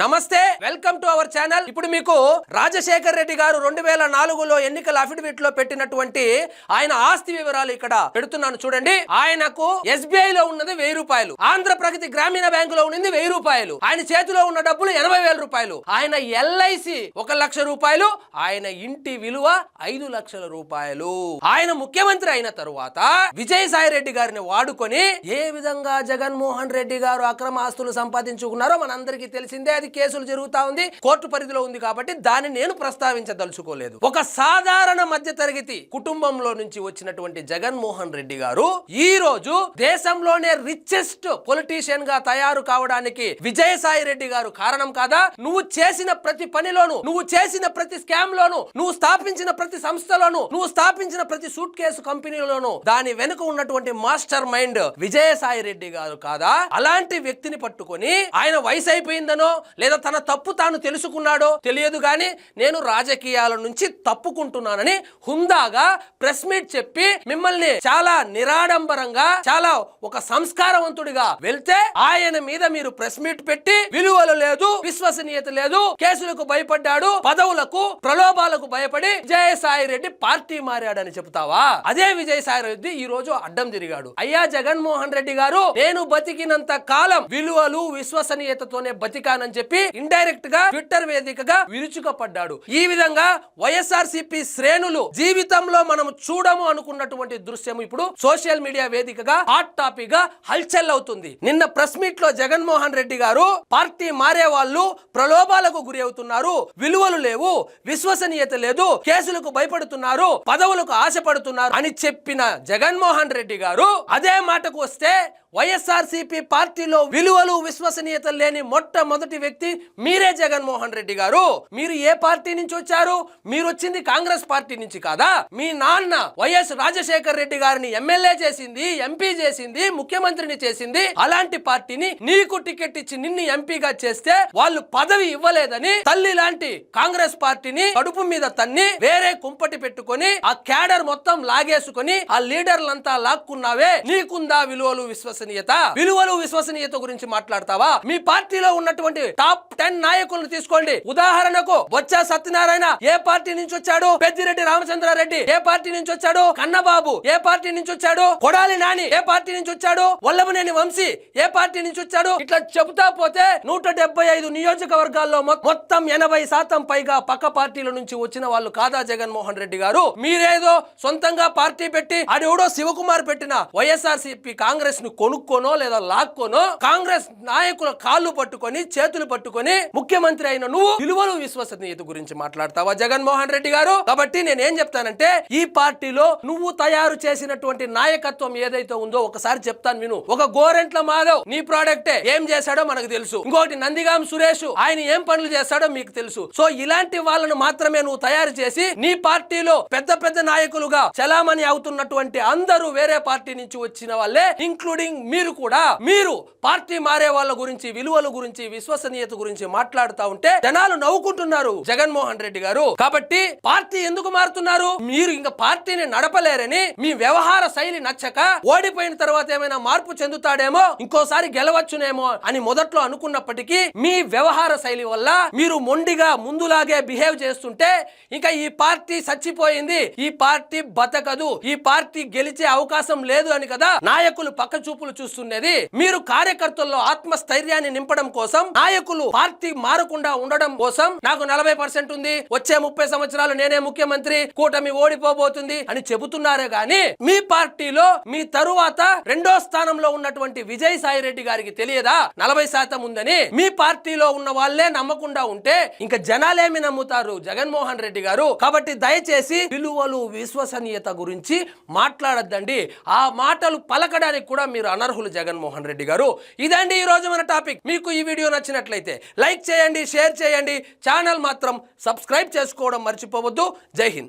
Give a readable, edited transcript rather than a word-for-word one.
నమస్తే, welcome to our channel. ఇప్పుడు మీకు రాజశేఖర్ రెడ్డి గారు 2004లో ఎన్నికల అఫిడవిట్ లో పెట్టినటువంటి ఆయన ఆస్తి వివరాలు ఇక్కడ పెడుతున్నాను చూడండి. ఆయనకు SBI లో ఉన్నది 1000 రూపాయలు, ఆంధ్ర ప్రగతి గ్రామీణ బ్యాంకులో ఉన్నది 1000 రూపాయలు, ఆయన చేతిలో ఉన్న డబ్బులు 80,000 రూపాయలు, ఆయన LIC 1 లక్ష రూపాయలు, ఆయన ఇంటి విలువ 5 లక్షల రూపాయలు. ఆయన ముఖ్యమంత్రి అయిన తరువాత విజయసాయి రెడ్డి గారిని వాడుకొని ఏ విధంగా జగన్మోహన్ రెడ్డి గారు అక్రమ ఆస్తులు సంపాదించుకున్నారో మనందరికీ తెలిసిందే. కేసులు జరుగుతా ఉంది, కోర్టు పరిధిలో ఉంది కాబట్టి దాన్ని నేను ప్రస్తావించదలుచుకోలేదు. ఒక సాధారణ మధ్యతరగతి కుటుంబంలో నుంచి వచ్చినటువంటి జగన్మోహన్ రెడ్డి గారు ఈ రోజు దేశంలోనే రిచెస్ట్ పొలిటీషియన్ గా తయారు కావడానికి విజయసాయి రెడ్డి గారు కారణం కాదా? నువ్వు చేసిన ప్రతి పనిలోను, నువ్వు చేసిన ప్రతి స్కామ్ లోను, నువ్వు స్థాపించిన ప్రతి సంస్థలోను, నువ్వు స్థాపించిన ప్రతి సూట్ కేసు కంపెనీలోను దాని వెనుక ఉన్నటువంటి మాస్టర్ మైండ్ విజయసాయి రెడ్డి గారు కాదా? అలాంటి వ్యక్తిని పట్టుకొని ఆయన వయసు అయిపోయిందనో లేదా తన తప్పు తాను తెలుసుకున్నాడో తెలియదు గాని నేను రాజకీయాల నుంచి తప్పుకుంటున్నానని హుందాగా ప్రెస్ మీట్ చెప్పి మిమ్మల్ని చాలా నిరాడంబరంగా, చాలా ఒక సంస్కారవంతుడిగా వెళ్తే ఆయన మీద మీరు ప్రెస్ మీట్ పెట్టి విలువలు లేదు, విశ్వసనీయత లేదు, కేసులకు భయపడ్డాడు, పదవులకు ప్రలోభాలకు భయపడి విజయసాయి రెడ్డి పార్టీ మారాడని చెప్తావా? అదే విజయసాయి రెడ్డి ఈ రోజు అడ్డం తిరిగాడు. అయ్యా జగన్మోహన్ రెడ్డి గారు, నేను బతికినంత కాలం విలువలు విశ్వసనీయతతోనే బతికానని చెప్పి ఇండైరెక్ట్ గా ట్విట్టర్ వేదికగా విరుచుకపడ్డాడు. ఈ విధంగా వైఎస్ఆర్సీపీ శ్రేణులు జీవితంలో మనం చూడము అనుకున్నటువంటి దృశ్యం ఇప్పుడు సోషల్ మీడియా వేదికగా హాట్ టాపిక్ గా హల్చల్ అవుతుంది. నిన్న ప్రెస్ మీట్ లో జగన్మోహన్ రెడ్డి గారు పార్టీ మారే వాళ్ళు ప్రలోభాలకు గురి అవుతున్నారు, విలువలు లేవు, విశ్వసనీయత లేదు, కేసులకు భయపడుతున్నారు, పదవులకు ఆశపడుతున్నారు అని చెప్పిన జగన్మోహన్ రెడ్డి గారు అదే మాటకు వస్తే వైఎస్ఆర్సీపీ పార్టీలో విలువలు విశ్వసనీయత లేని మొట్టమొదటి వ్యక్తి మీరే జగన్మోహన్ రెడ్డి గారు. మీరు ఏ పార్టీ నుంచి వచ్చారు? మీరు వచ్చింది కాంగ్రెస్ పార్టీ నుంచి కాదా? మీ నాన్న వైఎస్ రాజశేఖర్ రెడ్డి గారిని ఎమ్మెల్యే చేసింది, ఎంపీ చేసింది, ముఖ్యమంత్రిని చేసింది అలాంటి పార్టీని నీకు టికెట్ ఇచ్చి నిన్ను ఎంపీగా చేస్తే వాళ్ళు పదవి ఇవ్వలేదని తల్లి లాంటి కాంగ్రెస్ పార్టీని కడుపు మీద తన్ని వేరే కుంపటి పెట్టుకొని ఆ క్యాడర్ మొత్తం లాగేసుకొని ఆ లీడర్లంతా లాక్కున్నావే. నీకుందా విలువలు విశ్వసనీయత గురించి మాట్లాడతావా? మీ పార్టీలో ఉన్నటువంటి టాప్ 10 నాయకులను తీసుకోండి. ఉదాహరణకు బొత్స సత్యనారాయణ ఏ పార్టీ నుంచి వచ్చాడు? పెద్దిరెడ్డి రామచంద్రారెడ్డి ఏ పార్టీ నుంచి వచ్చాడు? కన్నబాబు ఏ పార్టీ నుంచి వచ్చాడు? కొడాలి నాని ఏ పార్టీ నుంచి వచ్చాడు? వల్లభనేని వంశీ ఏ పార్టీ నుంచి వచ్చాడు? ఇట్లా చెబుతా పోతే 175 నియోజకవర్గాల్లో మొత్తం 80% పైగా పక్క పార్టీల నుంచి వచ్చిన వాళ్ళు కాదా జగన్మోహన్ రెడ్డి గారు? మీరేదో సొంతంగా పార్టీ పెట్టి అడెవడో శివకుమార్ పెట్టిన వైఎస్ఆర్సీపీ కాంగ్రెస్ ను కొనుక్కోనో లేదా లాక్కోనో కాంగ్రెస్ నాయకుల కాళ్ళు పట్టుకొని చేతులు పట్టుకొని ముఖ్యమంత్రి అయిన నువ్వు విలువలు విశ్వసనీయత గురించి మాట్లాడతావా జగన్మోహన్ రెడ్డి గారు? కాబట్టి నేనేం చెప్తానంటే ఈ పార్టీలో నువ్వు తయారు చేసినటువంటి నాయకత్వం ఏదైతే ఉందో ఒకసారి చెప్తాను విను. ఒక గోరెంట్ల మాధవ్ నీ ప్రాడక్టే, ఏం చేశాడో మనకు తెలుసు. ఇంకోటి నందిగాం సురేష్ ఆయన ఏం పనులు చేస్తాడో మీకు తెలుసు. సో ఇలాంటి వాళ్ళను మాత్రమే నువ్వు తయారు చేసి నీ పార్టీలో పెద్ద పెద్ద నాయకులుగా చలామణి అవుతున్నటువంటి అందరూ వేరే పార్టీ నుంచి వచ్చిన వాళ్ళే, ఇంక్లూడింగ్ మీరు కూడా. మీరు పార్టీ మారే వాళ్ళ గురించి, విలువల గురించి, విశ్వసనీయత గురించి మాట్లాడుతూ ఉంటే జనాలు నవ్వుకుంటున్నారు జగన్మోహన్ రెడ్డి గారు. కాబట్టి పార్టీ ఎందుకు మారుతున్నారు? మీరు ఇంకా పార్టీని నడపలేరని, మీ వ్యవహార శైలి నచ్చక, ఓడిపోయిన తర్వాత ఏమైనా మార్పు చెందుతాడేమో, ఇంకోసారి గెలవచ్చునేమో అని మొదట్లో అనుకున్నప్పటికీ మీ వ్యవహార శైలి వల్ల మీరు మొండిగా ముందులాగే బిహేవ్ చేస్తుంటే ఇంకా ఈ పార్టీ చచ్చిపోయింది, ఈ పార్టీ బతకదు, ఈ పార్టీ గెలిచే అవకాశం లేదు అని కదా నాయకులు పక్క చూపులు చూస్తున్నది. మీరు కార్యకర్తల్లో ఆత్మస్థైర్యాన్ని నింపడం కోసం, నాయకులు పార్టీ మారకుండా ఉండడం కోసం నాకు 40% ఉంది, వచ్చే 30 సంవత్సరాలు నేనే ముఖ్యమంత్రి, కూటమి ఓడిపోబోతుంది అని చెబుతున్నారే గాని మీ పార్టీలో మీ తరువాత 2వ స్థానంలో ఉన్నటువంటి విజయసాయి రెడ్డి గారికి తెలియదా 40% ఉందని? మీ పార్టీలో ఉన్న వాళ్ళే నమ్మకుండా ఉంటే ఇంకా జనాలేమి నమ్ముతారు జగన్మోహన్ రెడ్డి గారు? కాబట్టి దయచేసి విలువలు విశ్వసనీయత గురించి మాట్లాడద్దండి. ఆ మాటలు పలకడానికి కూడా మీరు అనర్హులు జగన్మోహన్ రెడ్డి గారు. ఇదండి ఈ రోజు మన టాపిక్. మీకు ఈ వీడియో నచ్చినట్లయితే లైక్ చేయండి, షేర్ చేయండి, ఛానల్ మాత్రం సబ్స్క్రైబ్ చేసుకోవడం మర్చిపోవద్దు. జై హింద్.